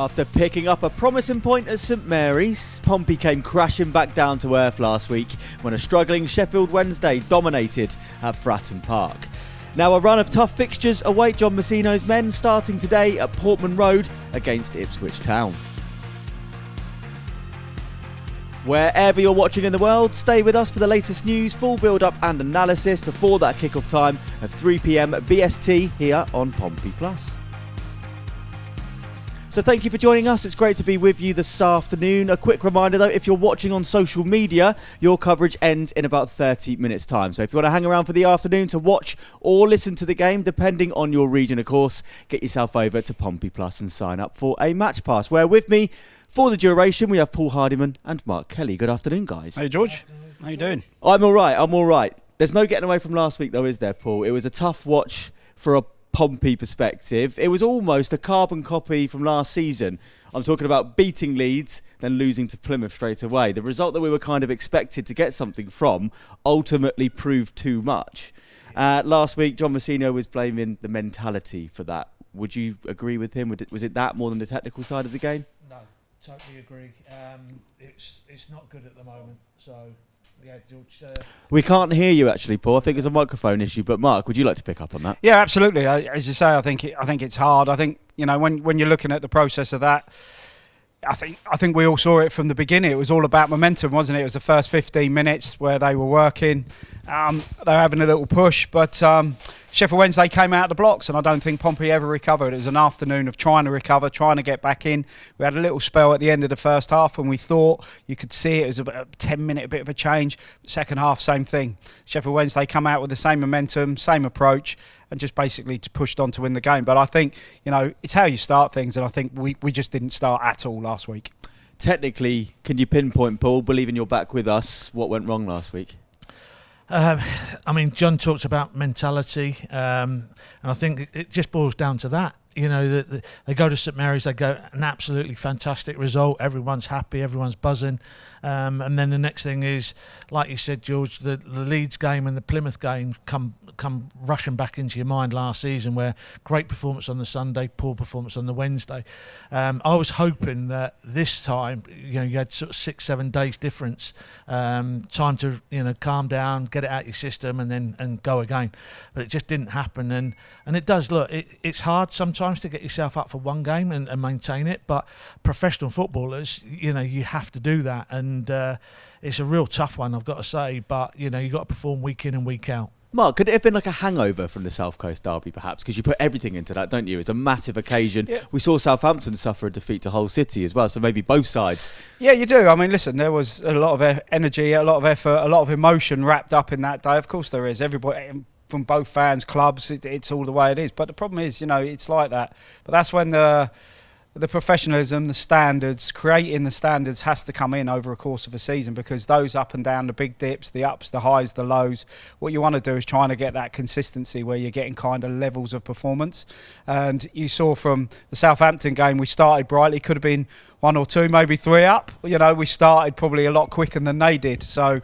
After picking up a promising point at St Mary's, Pompey came crashing back down to earth last week when a struggling Sheffield Wednesday dominated at Fratton Park. Now a run of tough fixtures await John Msino's men, starting today at Portsmouth Road against Ipswich Town. Wherever you're watching in the world, stay with us for the latest news, full build-up and analysis before that kick-off time of 3 p.m. BST here on Pompey Plus. So thank you for joining us. It's great to be with you this afternoon. A quick reminder though, if you're watching on social media, your coverage ends in about 30 minutes time. So if you want to hang around for the afternoon to watch or listen to the game, depending on your region of course, get yourself over to Pompey Plus and sign up for a match pass. Where with me for the duration, we have Paul Hardiman and Mark Kelly. Good afternoon, guys. Hey George, how you doing? I'm all right. There's no getting away from last week though, is there, Paul? It was a tough watch for a Pompey perspective. It was almost a carbon copy from last season. I'm talking about beating Leeds, then losing to Plymouth straight away. The result that we were kind of expected to get something from ultimately proved too much. Last week, John Msino was blaming the mentality for that. Would you agree with him? Was it that more than the technical side of the game? No, totally agree. It's not good at the moment, so... Yeah, George. We can't hear you actually, Paul. I think it's a microphone issue. But Mark, would you like to pick up on that? Yeah, absolutely. As you say, I think it's hard. I think when you're looking at the process of that, I think we all saw it from the beginning. It was all about momentum, wasn't it? It was the first 15 minutes where they were working. They were having a little push, but Sheffield Wednesday came out of the blocks, and I don't think Pompey ever recovered. It was an afternoon of trying to recover, trying to get back in. We had a little spell at the end of the first half when we thought you could see it was a 10-minute bit of a change. Second half, same thing. Sheffield Wednesday come out with the same momentum, same approach, and just basically pushed on to win the game. But I think, it's how you start things, and I think we just didn't start at all last week. Technically, can you pinpoint, Paul, believing you're back with us, what went wrong last week? John talks about mentality, and I think it just boils down to that. They go to St Mary's, they go an absolutely fantastic result. Everyone's happy, everyone's buzzing. And then the next thing is, like you said, George, the Leeds game and the Plymouth game come rushing back into your mind last season, where great performance on the Sunday, poor performance on the Wednesday. I was hoping that this time, you had sort of 6-7 days difference, time to calm down, get it out your system, and go again. But it just didn't happen, and it does look. It's hard sometimes to get yourself up for one game and maintain it, but professional footballers, you have to do that, and it's a real tough one, I've got to say. But you've got to perform week in and week out. Mark, could it have been like a hangover from the South Coast derby, perhaps? Because you put everything into that, don't you? It's a massive occasion. Yeah. We saw Southampton suffer a defeat to Hull City as well, so maybe both sides. Yeah, you do. Listen, there was a lot of energy, a lot of effort, a lot of emotion wrapped up in that day. Of course there is. Everybody, from both fans, clubs, it's all the way it is. But the problem is, it's like that. But that's when the professionalism, the standards, creating the standards has to come in over a course of a season, because those up and down, the big dips, the ups, the highs, the lows, what you want to do is trying to get that consistency where you're getting kind of levels of performance. And you saw from the Southampton game, we started brightly, could have been 1 or 2, maybe 3 up. We started probably a lot quicker than they did. So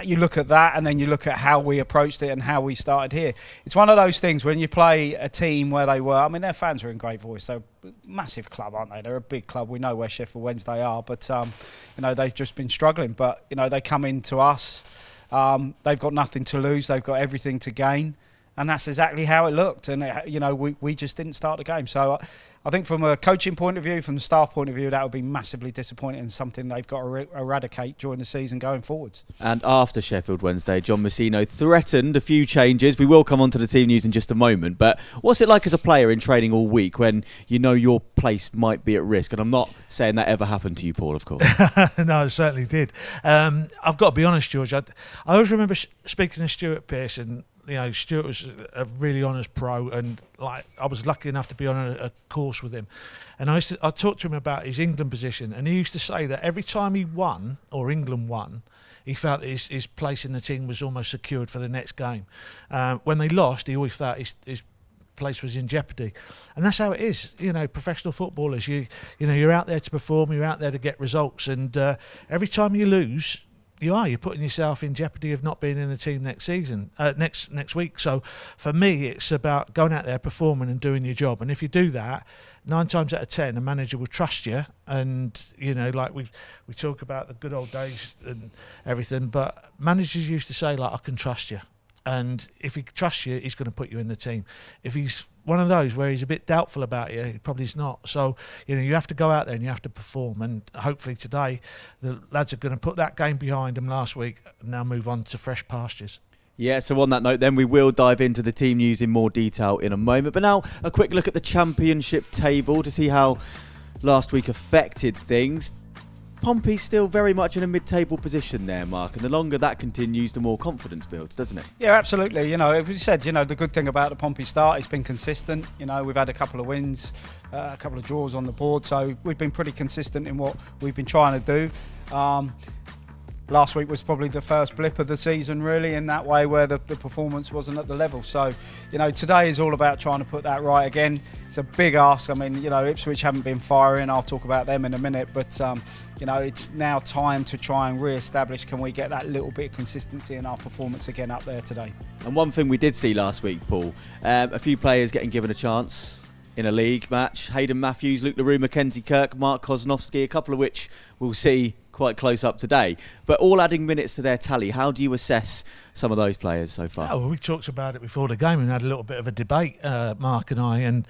you look at that, and then you look at how we approached it and how we started here. It's one of those things when you play a team where they were, their fans are in great voice. They're a massive club, aren't they? They're a big club. We know where Sheffield Wednesday are, but they've just been struggling. But they come into us. They've got nothing to lose. They've got everything to gain. And that's exactly how it looked. And, we just didn't start the game. So I think from a coaching point of view, from the staff point of view, that would be massively disappointing and something they've got to eradicate during the season going forwards. And after Sheffield Wednesday, John Msino threatened a few changes. We will come on to the team news in just a moment. But what's it like as a player in training all week when your place might be at risk? And I'm not saying that ever happened to you, Paul, of course. No, it certainly did. I've got to be honest, George. I always remember speaking to Stuart Pearson. Stuart was a really honest pro, and I was lucky enough to be on a course with him. And I talked to him about his England position, and he used to say that every time he won, or England won, he felt that his place in the team was almost secured for the next game. When they lost, he always felt his place was in jeopardy, and that's how it is. Professional footballers, you're out there to perform, you're out there to get results, and every time you lose, You're putting yourself in jeopardy of not being in the team next season, next week. So for me, it's about going out there, performing and doing your job. And if you do that, 9 times out of 10, a manager will trust you. And, like we talk about the good old days and everything, but managers used to say, like, I can trust you. And if he trusts you, he's going to put you in the team. If he's one of those where he's a bit doubtful about you, he probably is not. So, you have to go out there and you have to perform. And hopefully today, the lads are going to put that game behind them last week and now move on to fresh pastures. Yeah, so on that note then, we will dive into the team news in more detail in a moment. But now, a quick look at the championship table to see how last week affected things. Pompey still very much in a mid-table position there, Mark, and the longer that continues, the more confidence builds, doesn't it? Yeah, absolutely. As we said, the good thing about the Pompey start, it's been consistent. We've had a couple of wins, a couple of draws on the board, so we've been pretty consistent in what we've been trying to do. Last week was probably the first blip of the season, really, in that way, where the performance wasn't at the level. So, today is all about trying to put that right again. It's a big ask. I mean, Ipswich haven't been firing. I'll talk about them in a minute. But, it's now time to try and re-establish, can we get that little bit of consistency in our performance again up there today? And one thing we did see last week, Paul, a few players getting given a chance in a league match. Hayden Matthews, Luke LaRue, Mackenzie Kirk, Mark Kosnowski, a couple of which we'll see quite close up today, but all adding minutes to their tally. How do you assess some of those players so far? Well, we talked about it before the game and had a little bit of a debate, Mark and I, and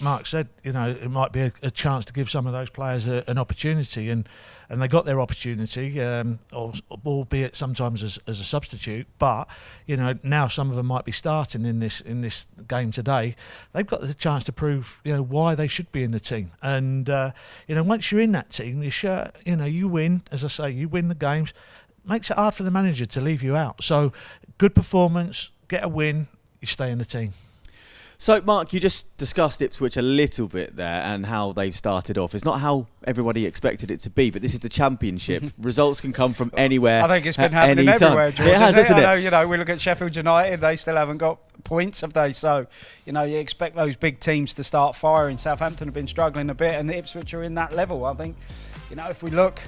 Mark said it might be a chance to give some of those players an opportunity, and they got their opportunity, albeit sometimes as a substitute. But now some of them might be starting in this game today. They've got the chance to prove why they should be in the team, and once you're in that team, you win. As I say, you win the games. Makes it hard for the manager to leave you out. So good performance, get a win, you stay in the team. So, Mark, you just discussed Ipswich a little bit there and how they've started off. It's not how everybody expected it to be, but this is the Championship. Results can come from anywhere. I think it's been happening everywhere, George. It has, hasn't it? We look at Sheffield United, they still haven't got points, have they? So, you expect those big teams to start firing. Southampton have been struggling a bit, and the Ipswich are in that level. I think, if we look,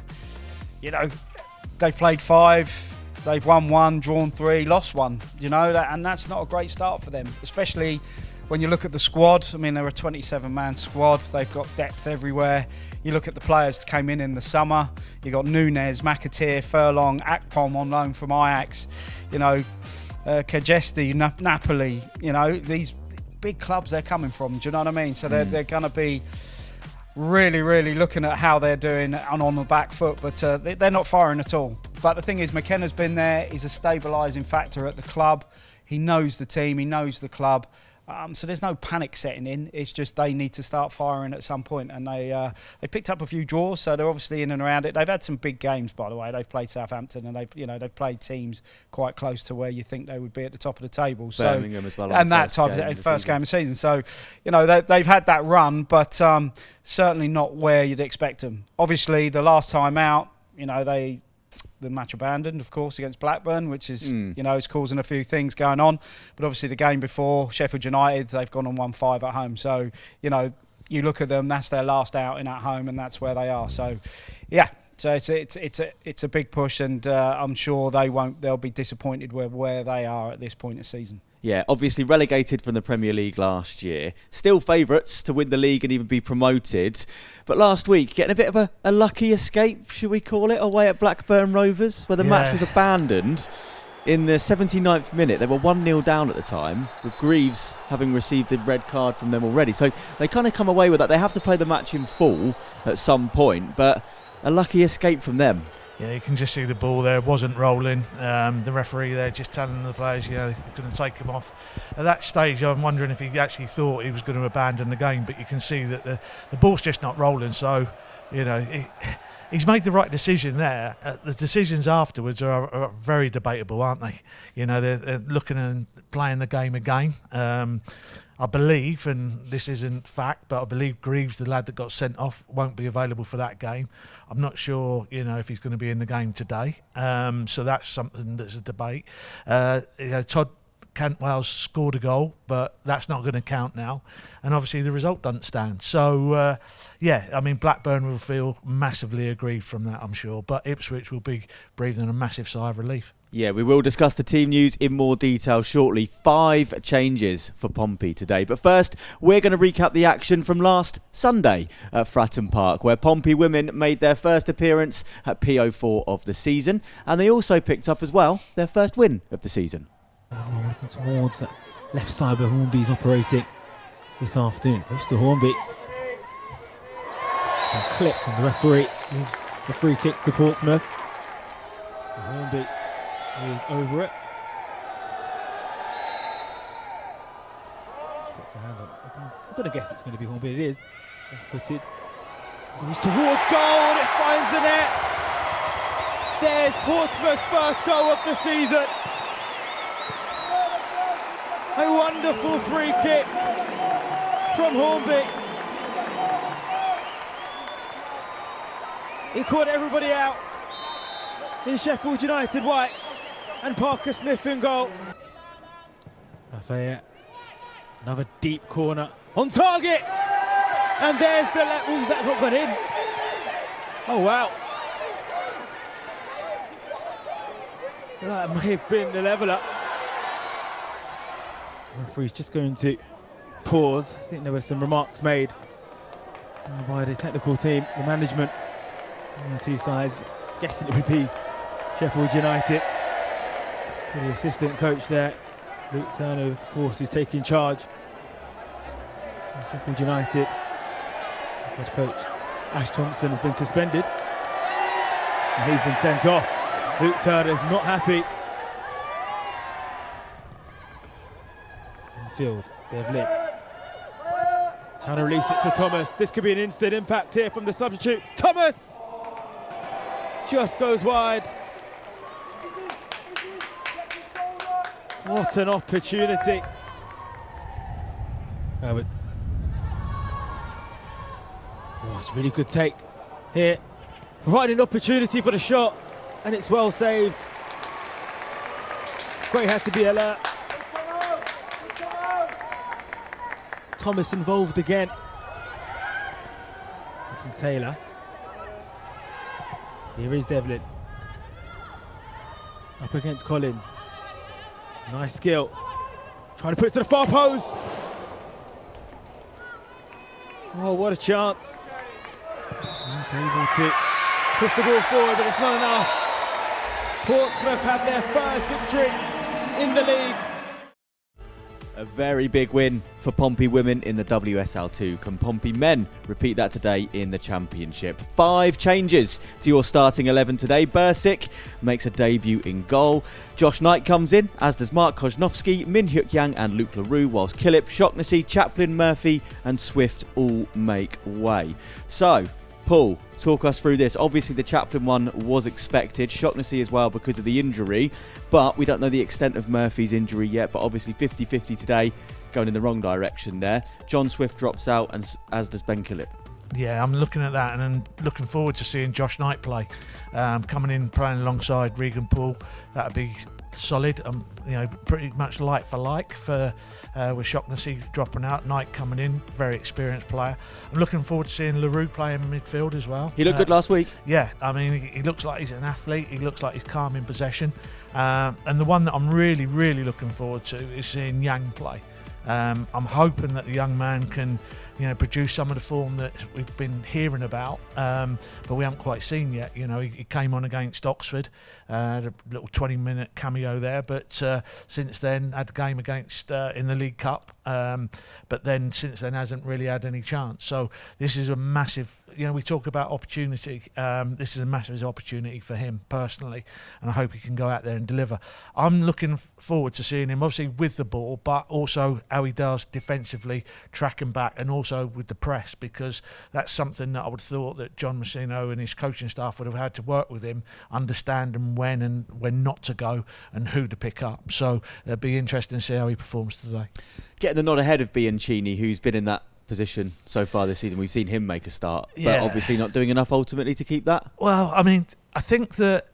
they've played 5. They've won 1, drawn 3, lost 1. And that's not a great start for them, especially when you look at the squad. I mean, they're a 27-man squad. They've got depth everywhere. You look at the players that came in the summer. You got Nunes, McAteer, Furlong, Akpom on loan from Ajax. Kajesti, Napoli. These big clubs they're coming from. Do you know what I mean? So they're going to be really, really looking at how they're doing and on the back foot, but they're not firing at all. But the thing is, McKenna's been there. He's a stabilising factor at the club. He knows the team. He knows the club. So there's no panic setting in. It's just they need to start firing at some point, and they picked up a few draws, so they're obviously in and around it. They've had some big games, by the way. They've played Southampton, and they've played teams quite close to where you think they would be at the top of the table. Birmingham as well, and that type of first game of the season. So they've had that run, but certainly not where you'd expect them. Obviously, the last time out, the match abandoned, of course, against Blackburn, which is, is causing a few things going on. But obviously the game before, Sheffield United, they've gone on 1-5 at home. So, you look at them, that's their last outing at home, and that's where they are. So, yeah. So it's a big push, and I'm sure they'll be disappointed with where they are at this point in the season. Yeah, obviously relegated from the Premier League last year. Still favourites to win the league and even be promoted. But last week, getting a bit of a lucky escape, should we call it, away at Blackburn Rovers, where the match was abandoned in the 79th minute. They were 1-0 down at the time, with Greaves having received a red card from them already. So they kind of come away with that. They have to play the match in full at some point, but a lucky escape from them. Yeah, you can just see the ball there. It wasn't rolling. The referee there just telling the players, he's going to take him off. At that stage, I'm wondering if he actually thought he was going to abandon the game, but you can see that the ball's just not rolling. So, he's made the right decision there. The decisions afterwards are very debatable, aren't they? They're looking and playing the game again. I believe, and this isn't fact, but I believe Greaves, the lad that got sent off, won't be available for that game. I'm not sure, if he's going to be in the game today. So that's something that's a debate. Todd Cantwell's scored a goal, but that's not going to count now. And obviously the result doesn't stand. So, Blackburn will feel massively aggrieved from that, I'm sure. But Ipswich will be breathing a massive sigh of relief. Yeah, we will discuss the team news in more detail shortly. 5 changes for Pompey today. But first, we're going to recap the action from last Sunday at Fratton Park, where Pompey women made their first appearance at PO4 of the season. And they also picked up as well their first win of the season. Looking towards that left side where Hornby's operating this afternoon. Goes to Hornby. It's been clipped and the referee gives the free kick to Portsmouth. So Hornby is over it. Puts her hands up. I'm going to guess it's going to be Hornby. It is. Left-footed. Goes towards goal and it finds the net. There's Portsmouth's first goal of the season. A wonderful free kick from Hornby. He caught everybody out in Sheffield United white and Parker Smith in goal. Lafayette, another deep corner on target, and there's the levels that not got in. Oh wow, that may have been the leveller. The referee's just going to pause. I think there were some remarks made by the technical team, the management on the two sides, guessing it would be Sheffield United. The assistant coach there, Luke Turner, of course, is taking charge. And Sheffield United, as head coach Ash Thompson has been suspended and he's been sent off. Luke Turner is not happy. Field, Devlin trying to release it to Thomas. This could be an instant impact here from the substitute. Thomas just goes wide. What an opportunity. Oh, it's a really good take here, providing an opportunity for the shot, and it's well saved. Gray had to be alert. Thomas involved again. From Taylor. Here is Devlin. Up against Collins. Nice skill. Trying to put it to the far post. Oh, what a chance. Not able to push the ball forward, but it's not enough. Portsmouth have their first victory in the league. A very big win for Pompey women in the WSL2. Can Pompey men repeat that today in the Championship? 5 changes to your starting 11 today. Bursic makes a debut in goal. Josh Knight comes in, as does Mark Kosnowski, Min Hyuk Yang and Luke LaRue, whilst Killip, Shaughnessy, Chaplin, Murphy and Swift all make way. So, Paul, talk us through this. Obviously the Chaplin one was expected, Shaughnessy as well because of the injury, but we don't know the extent of Murphy's injury yet, but obviously 50-50 today, going in the wrong direction there. John Swift drops out, and as does Ben Killip. Yeah, I'm looking at that and I'm looking forward to seeing Josh Knight play. Coming in, playing alongside Regan Poole, that would be solid. Pretty much like for like for with Shaughnessy dropping out, Knight coming in, very experienced player. I'm looking forward to seeing LaRue play in midfield as well. He looked good last week. Yeah, I mean, he looks like he's an athlete. He looks like he's calm in possession. And the one that I'm really, really looking forward to is seeing Yang play. I'm hoping that the young man can, produce some of the form that we've been hearing about, but we haven't quite seen yet. He came on against Oxford, had a little 20-minute cameo there, but since then had a game against in the League Cup, but then since then hasn't really had any chance. So this is a massive, we talk about opportunity. This is a massive opportunity for him personally, and I hope he can go out there and deliver. I'm looking forward to seeing him, obviously with the ball, but also how he does defensively, tracking back, and also with the press, because that's something that I would have thought that John Msino and his coaching staff would have had to work with him, understanding when and when not to go and who to pick up. So it'll be interesting to see how he performs today. Getting the nod ahead of Bianchini, who's been in that position so far this season. We've seen him make a start, but obviously not doing enough ultimately to keep that. Well, I mean, I think that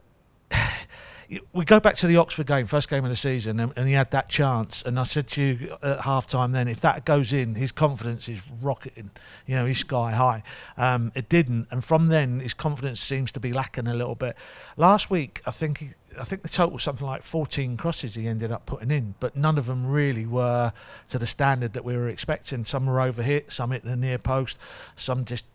we go back to the Oxford game, first game of the season, and he had that chance. And I said to you at half-time then, if that goes in, his confidence is rocketing. He's sky high. It didn't. And from then, his confidence seems to be lacking a little bit. Last week, I think the total was something like 14 crosses he ended up putting in, but none of them really were to the standard that we were expecting. Some were overhit, some hit the near post, some just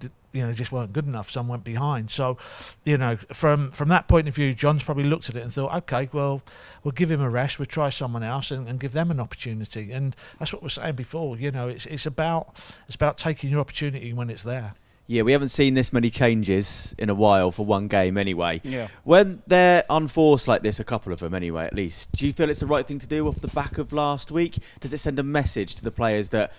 weren't good enough, some went behind. So, from that point of view, John's probably looked at it and thought, okay, well, we'll give him a rest, we'll try someone else and give them an opportunity. And that's what we were saying before, it's about taking your opportunity when it's there. Yeah, we haven't seen this many changes in a while for one game anyway. Yeah. When they're unforced like this, a couple of them anyway at least, do you feel it's the right thing to do off the back of last week? Does it send a message to the players that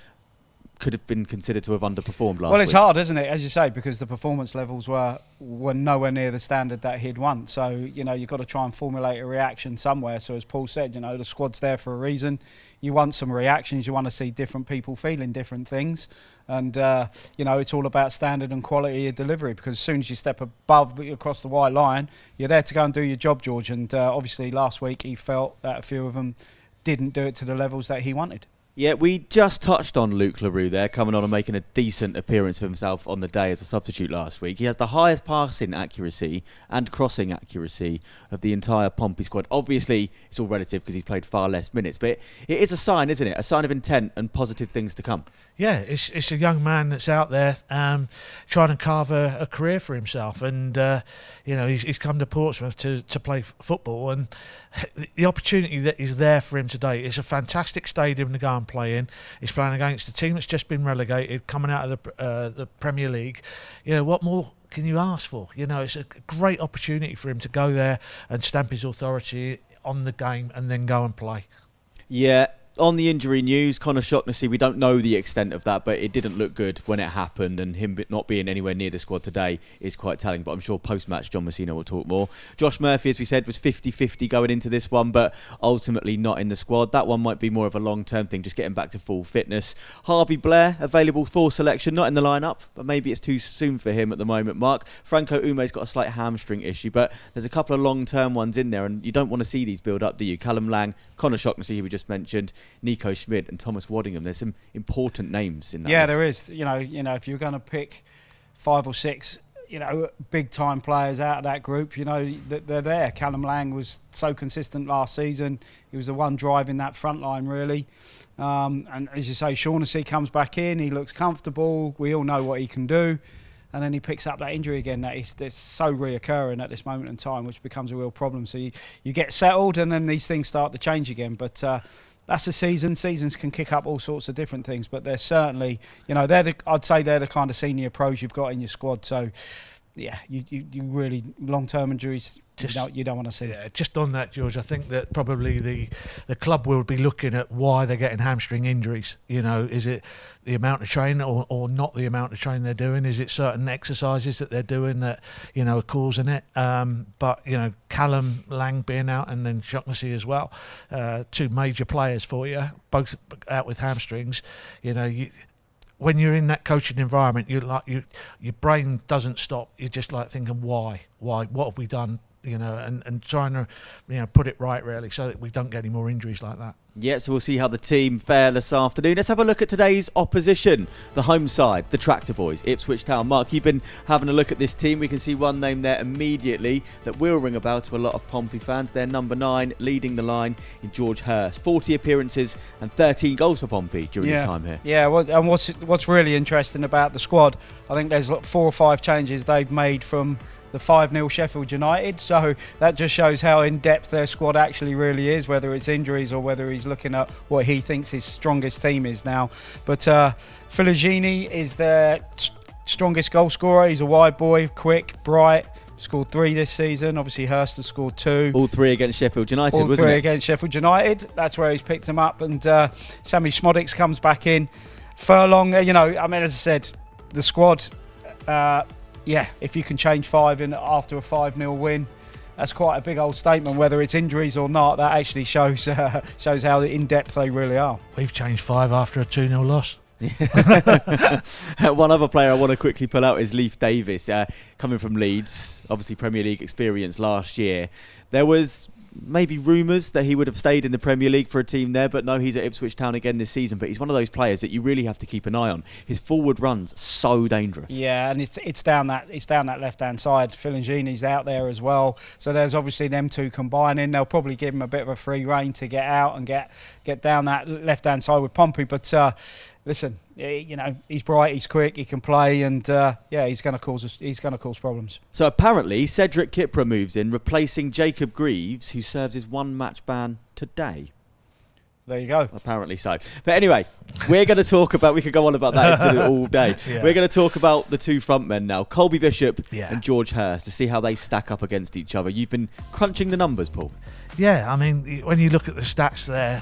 could have been considered to have underperformed last week? Well, it's hard, isn't it, as you say, because the performance levels were nowhere near the standard that he'd want. So, you've got to try and formulate a reaction somewhere. So as Paul said, the squad's there for a reason. You want some reactions. You want to see different people feeling different things. And, it's all about standard and quality of delivery, because as soon as you step across the white line, you're there to go and do your job, George. And obviously last week he felt that a few of them didn't do it to the levels that he wanted. Yeah, we just touched on Luke LaRue there, coming on and making a decent appearance of himself on the day as a substitute last week. He has the highest passing accuracy and crossing accuracy of the entire Pompey squad. Obviously, it's all relative because he's played far less minutes, but it is a sign, isn't it? A sign of intent and positive things to come. Yeah, it's a young man that's out there trying to carve a career for himself, and he's come to Portsmouth to play football, and the opportunity that is there for him today. It's a fantastic stadium to go and play in. He's playing against a team that's just been relegated, coming out of the Premier League. What more can you ask for? It's a great opportunity for him to go there and stamp his authority on the game and then go and play. Yeah. On the injury news, Conor Shaughnessy, we don't know the extent of that, but it didn't look good when it happened, and him not being anywhere near the squad today is quite telling, but I'm sure post-match John Msino will talk more. Josh Murphy, as we said, was 50-50 going into this one, but ultimately not in the squad. That one might be more of a long-term thing, just getting back to full fitness. Harvey Blair, available for selection, not in the lineup, but maybe it's too soon for him at the moment, Mark. Franco Ume's got a slight hamstring issue, but there's a couple of long-term ones in there, and you don't want to see these build up, do you? Callum Lang, Conor Shaughnessy, who we just mentioned, Nico Schmidt and Thomas Waddingham. There's some important names in that list. There is. If you're going to pick 5 or 6, big time players out of that group, they're there. Callum Lang was so consistent last season. He was the one driving that front line, really. And as you say, Shaughnessy comes back in. He looks comfortable. We all know what he can do. And then he picks up that injury again that's so reoccurring at this moment in time, which becomes a real problem. So you get settled, and then these things start to change again. But that's a season. Seasons can kick up all sorts of different things, but they're certainly, I'd say they're the kind of senior pros you've got in your squad. So, yeah, you really long-term injuries. You don't want to see it. Just on that, George, I think that probably the club will be looking at why they're getting hamstring injuries. Is it the amount of training or not the amount of training they're doing? Is it certain exercises that they're doing that, are causing it? But, Callum Lang being out and then Shaughnessy as well, 2 major players for you, both out with hamstrings, when you're in that coaching environment, your brain doesn't stop. You're just like thinking, why, what have we done? And trying to, put it right really, so that we don't get any more injuries like that. Yeah, so we'll see how the team fare this afternoon. Let's have a look at today's opposition, the home side, the Tractor Boys, Ipswich Town. Mark, you've been having a look at this team. We can see one name there immediately that will ring a bell to a lot of Pompey fans. They're number 9, leading the line in George Hurst. 40 appearances and 13 goals for Pompey during his time here. Yeah, and what's really interesting about the squad, I think there's 4 or 5 changes they've made from the 5-0 Sheffield United, so that just shows how in-depth their squad actually really is, whether it's injuries or whether he's looking at what he thinks his strongest team is now. But Filagini is their strongest goal scorer. He's a wide boy, quick, bright, scored 3 this season. Obviously Hurst has scored 2. All 3 against Sheffield United, wasn't it? All 3 against Sheffield United. That's where he's picked them up. And Sammy Schmodix comes back in. Furlong, as I said, the squad... if you can change 5 in after a 5-0 win, that's quite a big old statement. Whether it's injuries or not, that actually shows how in-depth they really are. We've changed 5 after a 2-0 loss. One other player I want to quickly pull out is Leif Davis, coming from Leeds, obviously Premier League experience last year. There was maybe rumours that he would have stayed in the Premier League for a team there, but no, he's at Ipswich Town again this season. But he's one of those players that you really have to keep an eye on. His forward runs so dangerous. Yeah, and it's down that left hand side. Filingini's out there as well, so there's obviously them two combining. They'll probably give him a bit of a free rein to get out and get down that left hand side with Pompey. But listen, he's bright, he's quick, he can play, and he's going to cause problems. So apparently, Cedric Kipra moves in, replacing Jacob Greaves, who serves his 1-match ban today. There you go. Apparently so. But anyway, we're going to talk about, we could go on about that all day. Yeah. We're going to talk about the two front men now, Colby Bishop and George Hurst, to see how they stack up against each other. You've been crunching the numbers, Paul. Yeah, I mean, when you look at the stats there,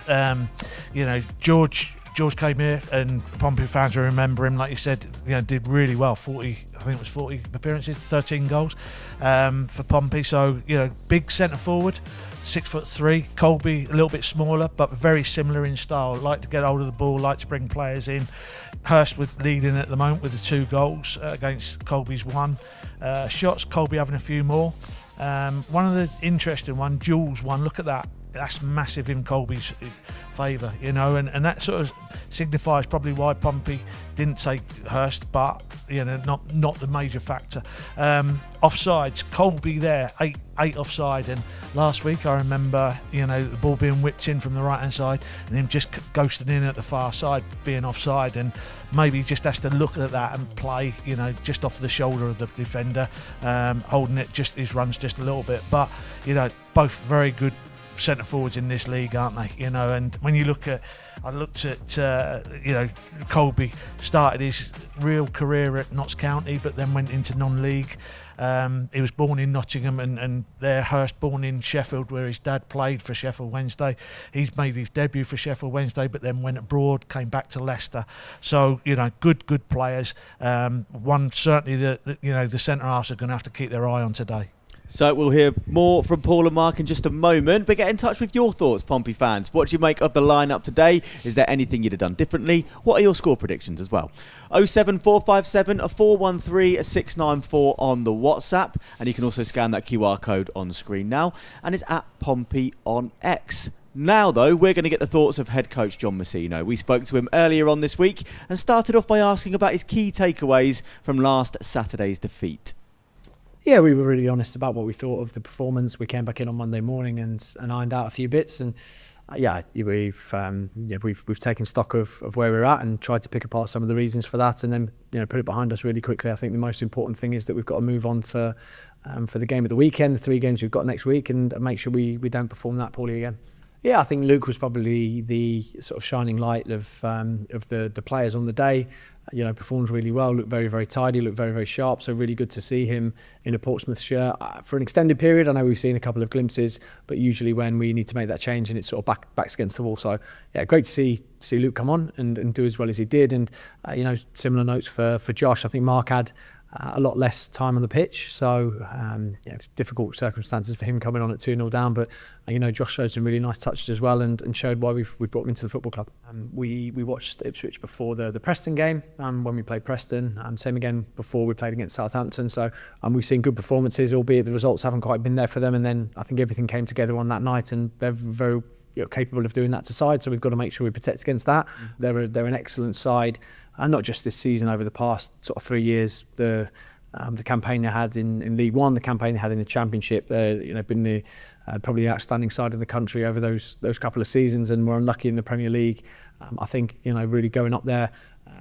George came here, and Pompey fans will remember him, like you said, did really well. 40 appearances, 13 goals for Pompey. So, big centre forward, 6'3". Colby a little bit smaller, but very similar in style. Like to get hold of the ball, like to bring players in. Hurst with leading at the moment with the 2 goals against Colby's 1. Shots, Colby having a few more. One of the interesting one, Jules 1. Look at that. That's massive in Colby's favour, and that sort of signifies probably why Pompey didn't take Hurst, but not the major factor. Offsides, Colby there, eight offside, and last week I remember the ball being whipped in from the right hand side and him just ghosting in at the far side, being offside, and maybe he just has to look at that and play just off the shoulder of the defender, holding it, just his runs just a little bit, but both very good centre forwards in this league, aren't they? And when you look at, I looked at Colby started his real career at Notts County, but then went into non-league. He was born in Nottingham, and there Hurst born in Sheffield, where his dad played for Sheffield Wednesday. He's made his debut for Sheffield Wednesday, but then went abroad, came back to Leicester. So good players. One certainly the centre halves are going to have to keep their eye on today. So we'll hear more from Paul and Mark in just a moment, but get in touch with your thoughts, Pompey fans. What do you make of the lineup today? Is there anything you'd have done differently? What are your score predictions as well? 07457 413 694 on the WhatsApp, and you can also scan that QR code on the screen now, and it's at Pompey on X. Now, though, we're going to get the thoughts of head coach John Msino. We spoke to him earlier on this week and started off by asking about his key takeaways from last Saturday's defeat. Yeah, we were really honest about what we thought of the performance. We came back in on Monday morning and ironed out a few bits, and we've taken stock of where we're at and tried to pick apart some of the reasons for that, and then put it behind us really quickly. I think the most important thing is that we've got to move on for the game of the weekend, the 3 games we've got next week, and make sure we don't perform that poorly again. Yeah, I think Luke was probably the sort of shining light of the players on the day. Performed really well, looked very, very tidy, looked very, very sharp. So really good to see him in a Portsmouth shirt for an extended period. I know we've seen a couple of glimpses, but usually when we need to make that change and it's sort of backs against the wall. So yeah, great to see Luke come on and do as well as he did. And similar notes for Josh. I think Mark had a lot less time on the pitch, so difficult circumstances for him coming on at 2-0 down, but Josh showed some really nice touches as well and showed why we've brought him into the football club. We watched Ipswich before the Preston game when we played Preston, same again before we played against Southampton, so we've seen good performances, albeit the results haven't quite been there for them, and then I think everything came together on that night, and they're very capable of doing that to side, so we've got to make sure we protect against that. They're an excellent side, and not just this season, over the past sort of 3 years. The campaign they had in League One, the campaign they had in the Championship, been probably the outstanding side of the country over those couple of seasons, and were unlucky in the Premier League. I think really going up there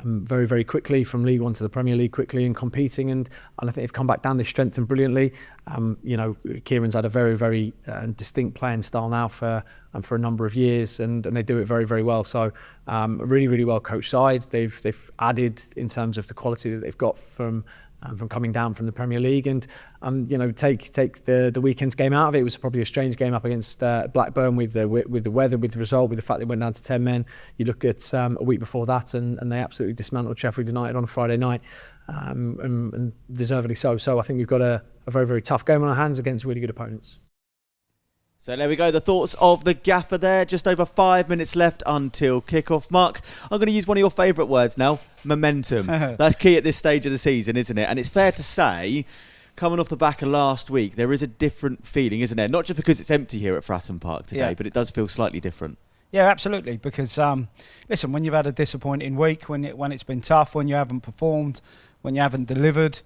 very, very quickly from League One to the Premier League quickly and competing, and I think they've come back down. They've strengthened brilliantly. Kieran's had a very, very distinct playing style now for a number of years, and they do it very, very well. So really, really well coached side. They've added in terms of the quality that they've got from coming down from the Premier League, and take the weekend's game out of it. It was probably a strange game up against Blackburn with the weather, with the result, with the fact they went down to 10 men. You look at a week before that, and they absolutely dismantled Sheffield United on a Friday night, and deservedly so. So I think we've got a very, very tough game on our hands against really good opponents. So there we go, the thoughts of the gaffer there. Just over 5 minutes left until kickoff. Mark, I'm going to use one of your favourite words now, momentum. That's key at this stage of the season, isn't it? And it's fair to say, coming off the back of last week, there is a different feeling, isn't there? Not just because it's empty here at Fratton Park today, but it does feel slightly different. Yeah, absolutely. Because listen, when you've had a disappointing week, when it's been tough, when you haven't performed, when you haven't delivered,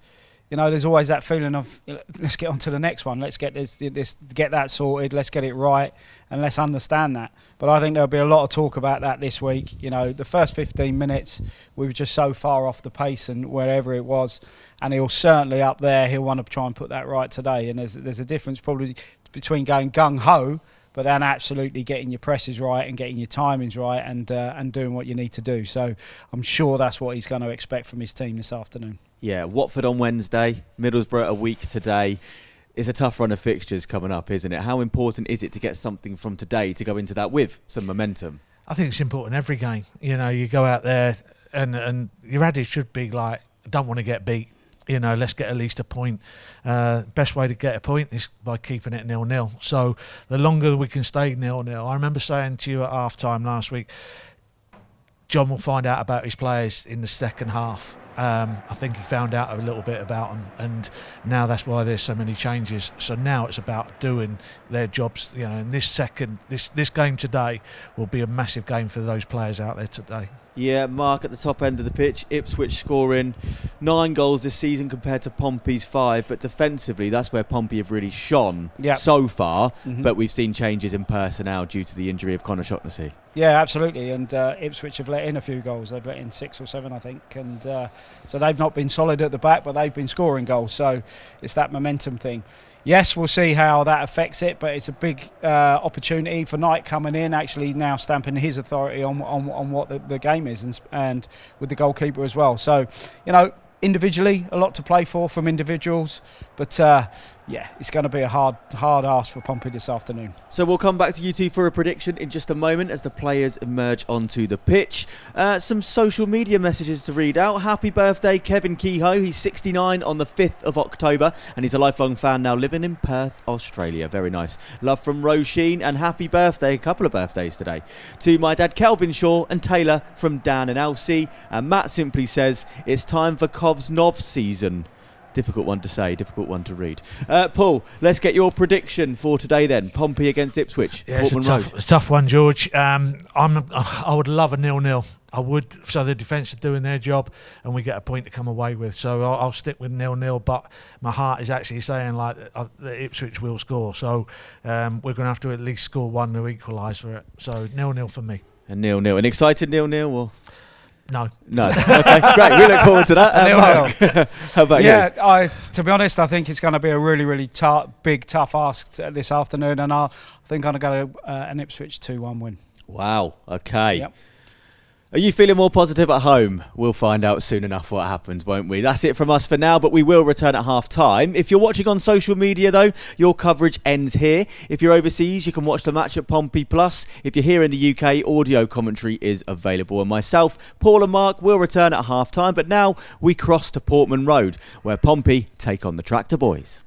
you know, there's always that feeling of let's get on to the next one. Let's get get that sorted. Let's get it right, and let's understand that. But I think there'll be a lot of talk about that this week. You know, the first 15 minutes we were just so far off the pace and wherever it was, and he'll certainly up there. He'll want to try and put that right today. And there's a difference probably between going gung ho, but then absolutely getting your presses right and getting your timings right and doing what you need to do. So I'm sure that's what he's going to expect from his team this afternoon. Yeah, Watford on Wednesday, Middlesbrough a week today. It's a tough run of fixtures coming up, isn't it? How important is it to get something from today to go into that with some momentum? I think it's important every game. You know, you go out there and your adage should be like, don't want to get beat. You know, let's get at least a point. Best way to get a point is by keeping it 0-0. So the longer we can stay 0-0. I remember saying to you at half-time last week, John will find out about his players in the second half. I think he found out a little bit about them, and now that's why there's so many changes. So now it's about doing their jobs. You know, and this game today will be a massive game for those players out there today. Yeah, Mark, at the top end of the pitch, Ipswich scoring 9 goals this season compared to Pompey's 5, but defensively that's where Pompey have really shone so far, but we've seen changes in personnel due to the injury of Conor Shaughnessy. Yeah, absolutely, and Ipswich have let in a few goals. They've let in 6 or 7, I think, and so they've not been solid at the back, but they've been scoring goals, so it's that momentum thing. Yes, we'll see how that affects it, but it's a big opportunity for Knight coming in, actually now stamping his authority on what the game is, and with the goalkeeper as well. So, you know, individually, a lot to play for from individuals, but yeah, it's going to be a hard ask for Pompey this afternoon. So we'll come back to you two for a prediction in just a moment as the players emerge onto the pitch. Some social media messages to read out. Happy birthday, Kevin Kehoe. He's 69 on the 5th of October, and he's a lifelong fan now living in Perth, Australia. Very nice. Love from Roisin, and happy birthday, a couple of birthdays today, to my dad Kelvin Shaw and Taylor from Dan and Elsie. And Matt simply says, it's time for Cov's Nov season. Difficult one to say, difficult one to read. Paul, let's get your prediction for today then. Pompey against Ipswich. Yeah, it's a tough one, George. I would love a 0-0. I would, so the defence are doing their job and we get a point to come away with. So I'll stick with 0-0, but my heart is actually saying like that Ipswich will score. So we're going to have to at least score one to equalise for it. So 0-0 for me. A 0-0. An excited 0-0 or...? No. Okay, great. We look forward to that. Mark, how about you? To be honest, I think it's going to be a really, really big, tough ask this afternoon, and I think I'm going to go an Ipswich 2-1 win. Wow. Okay. Yep. Are you feeling more positive at home? We'll find out soon enough what happens, won't we? That's it from us for now, but we will return at half-time. If you're watching on social media, though, your coverage ends here. If you're overseas, you can watch the match at Pompey Plus. If you're here in the UK, audio commentary is available. And myself, Paul and Mark, will return at half-time, but now we cross to Portman Road, where Pompey take on the Tractor Boys.